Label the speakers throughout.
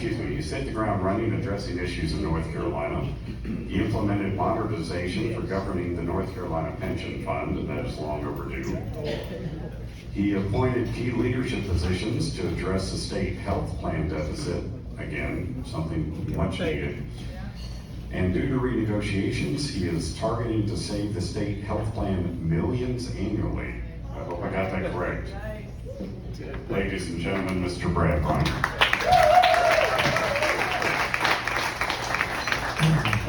Speaker 1: He's hit the ground running addressing issues in North Carolina. He implemented modernization for governing the North Carolina Pension Fund, and that is long overdue. He appointed key leadership positions to address the state health plan deficit, again, something much needed. And due to renegotiations, he is targeting to save the state health plan millions annually. I hope I got that correct. Ladies and gentlemen, Mr. Brad Briner.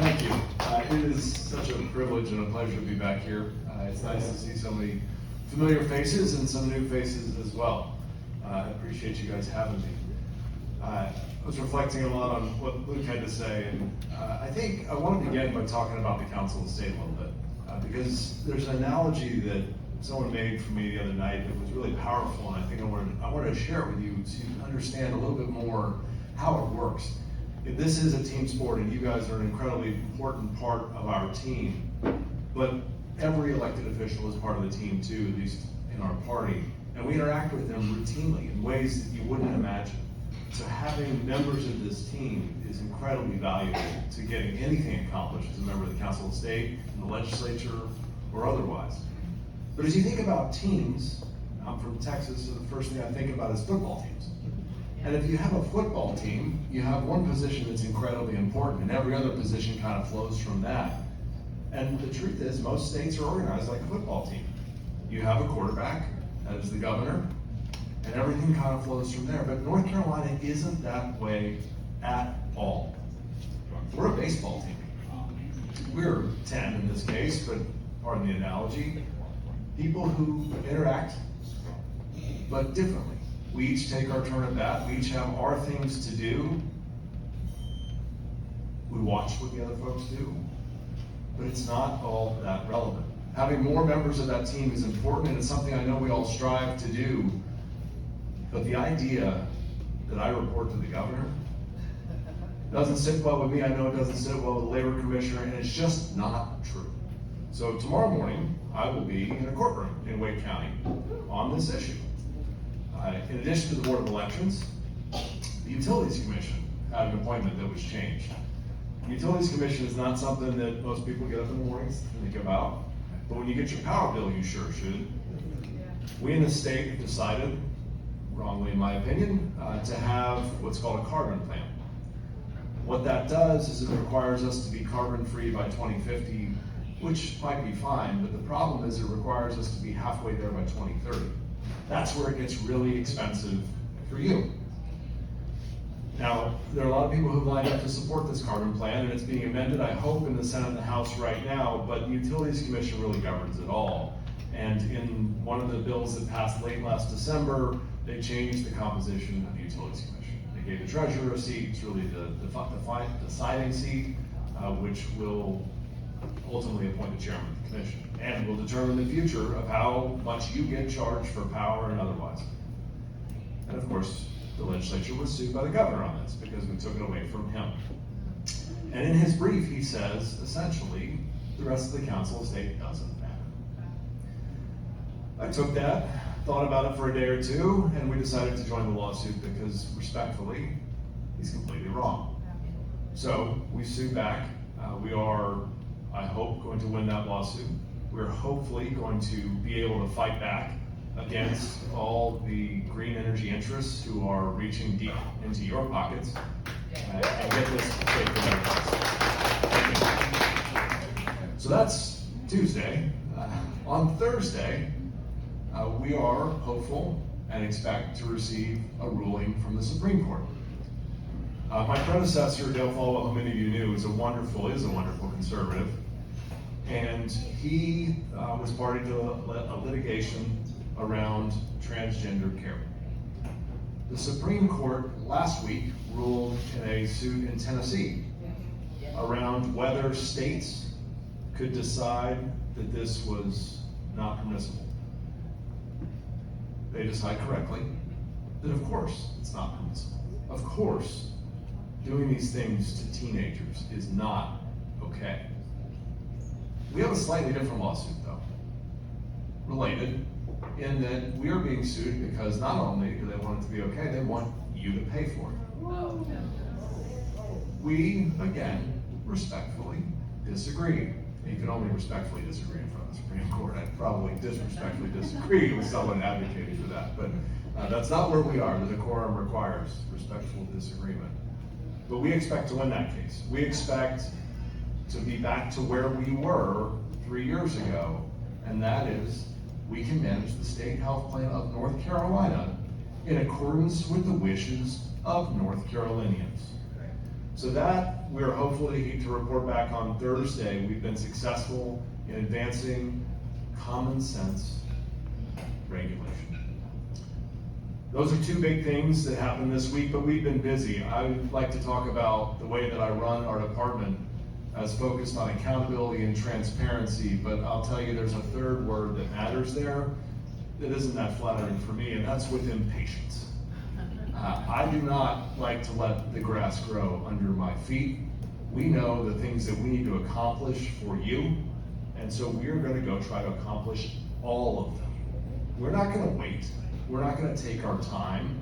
Speaker 2: Thank you. It is such a privilege and a pleasure to be back here. It's nice to see so many familiar faces and some new faces as well. I appreciate you guys having me. I was reflecting a lot on what Luke had to say, and I think I want to begin by talking about the Council of State a little bit, because there's an analogy that someone made for me the other night that was really powerful, and I think I wanted to share it with you to understand a little bit more how it works. This is a team sport, and you guys are an incredibly important part of our team, but every elected official is part of the team too, at least in our party, and we interact with them routinely in ways that you wouldn't imagine. So having members of this team is incredibly valuable to getting anything accomplished as a member of the Council of State, in the legislature, or otherwise. But as you think about teams, I'm from Texas, so the first thing I think about is football teams. And if you have a football team, you have one position that's incredibly important, and every other position kind of flows from that. And the truth is, most states are organized like a football team. You have a quarterback, that is the governor, and everything kind of flows from there. But North Carolina isn't that way at all. We're a baseball team. We're 10 in this case, but pardon the analogy. People who interact, but differently. We each take our turn at bat. We each have our things to do. We watch what the other folks do, but it's not all that relevant. Having more members of that team is important, and it's something I know we all strive to do, but the idea that I report to the governor doesn't sit well with me. I know it doesn't sit well with the labor commissioner, and it's just not true. So tomorrow morning, I will be in a courtroom in Wake County on this issue. In addition to the Board of Elections, the Utilities Commission had an appointment that was changed. The Utilities Commission is not something that most people get up in the mornings and think about, but when you get your power bill, you sure should. We in the state have decided, wrongly in my opinion, to have what's called a carbon plan. What that does is it requires us to be carbon free by 2050, which might be fine, but the problem is it requires us to be halfway there by 2030. That's where it gets really expensive for you. Now, there are a lot of people who've lined up to support this carbon plan, and it's being amended, I hope, in the Senate and the House right now, but the Utilities Commission really governs it all. And in one of the bills that passed late last December, they changed the composition of the Utilities Commission. They gave the treasurer a seat, it's really the deciding seat, which will ultimately appoint the chairman of the commission, and will determine the future of how much you get charged for power and otherwise. And of course, the legislature was sued by the governor on this because we took it away from him. And in his brief, he says, essentially, the rest of the Council of State doesn't matter. I took that, thought about it for a day or two, and we decided to join the lawsuit because, respectfully, he's completely wrong. So we sued back. We are, I hope, going to win that lawsuit. We're hopefully going to be able to fight back against all the green energy interests who are reaching deep into your pockets and get this safe for everybody. So that's Tuesday. On Thursday, we are hopeful and expect to receive a ruling from the Supreme Court. My predecessor, Dale Falwell, who many of you knew, is a wonderful conservative, and he was party to a litigation around transgender care. The Supreme Court last week ruled in a suit in Tennessee around whether states could decide that this was not permissible. They decide correctly that of course it's not permissible. Of course, doing these things to teenagers is not okay. We have a slightly different lawsuit though, related, in that we are being sued because not only do they want it to be okay, they want you to pay for it. we, again, respectfully disagree. You can only respectfully disagree in front of the Supreme Court. I'd probably disrespectfully disagree with someone advocating for that, but that's not where we are. The decorum requires respectful disagreement. But we expect to win that case. We expect to be back to where we were 3 years ago, and that is, we can manage the state health plan of North Carolina in accordance with the wishes of North Carolinians. So that we're hopefully to report back on Thursday. We've been successful in advancing common sense regulation. Those are two big things that happened this week, but we've been busy. I would like to talk about the way that I run our department as focused on accountability and transparency, but I'll tell you there's a third word that matters there that isn't that flattering for me, and that's with impatience. I do not like to let the grass grow under my feet. We know the things that we need to accomplish for you, and so we're going to go try to accomplish all of them. We're not going to wait. We're not going to take our time.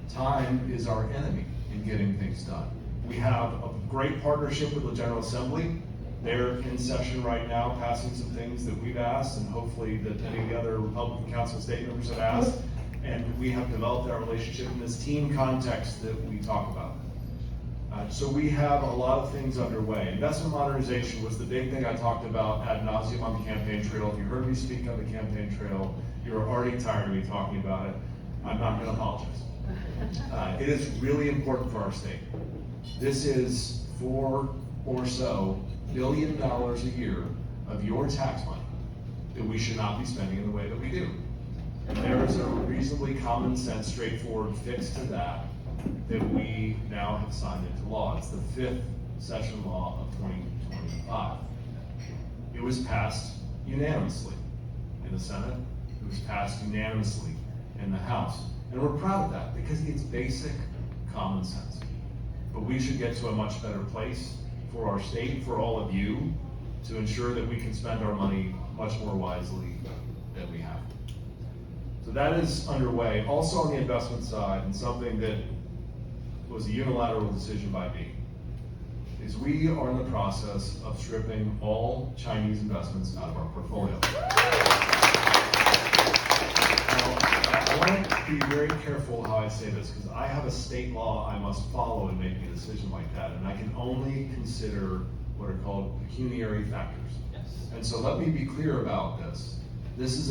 Speaker 2: Time is our enemy in getting things done. We have a great partnership with the General Assembly. They're in session right now, passing some things that we've asked, and hopefully that any of the other Republican Council state members have asked. And we have developed our relationship in this team context that we talk about. So we have a lot of things underway. Investment modernization was the big thing I talked about ad nauseum on the campaign trail. If you heard me speak on the campaign trail, you're already tired of me talking about it. I'm not going to apologize. It is really important for our state. This is $4 or so billion a year of your tax money that we should not be spending in the way that we do. And there is a reasonably common sense, straightforward fix to that we now have signed into law. It's the 5th session law of 2025. It was passed unanimously in the Senate. It was passed unanimously in the House. And we're proud of that because it's basic common sense. But we should get to a much better place for our state, for all of you, to ensure that we can spend our money much more wisely than we have. So that is underway. Also on the investment side, and something that was a unilateral decision by me, is we are in the process of stripping all Chinese investments out of our portfolio. Now, I want to be very careful how I say this, because I have a state law I must follow in making a decision like that, and I can only consider what are called pecuniary factors. And so let me be clear about this. This is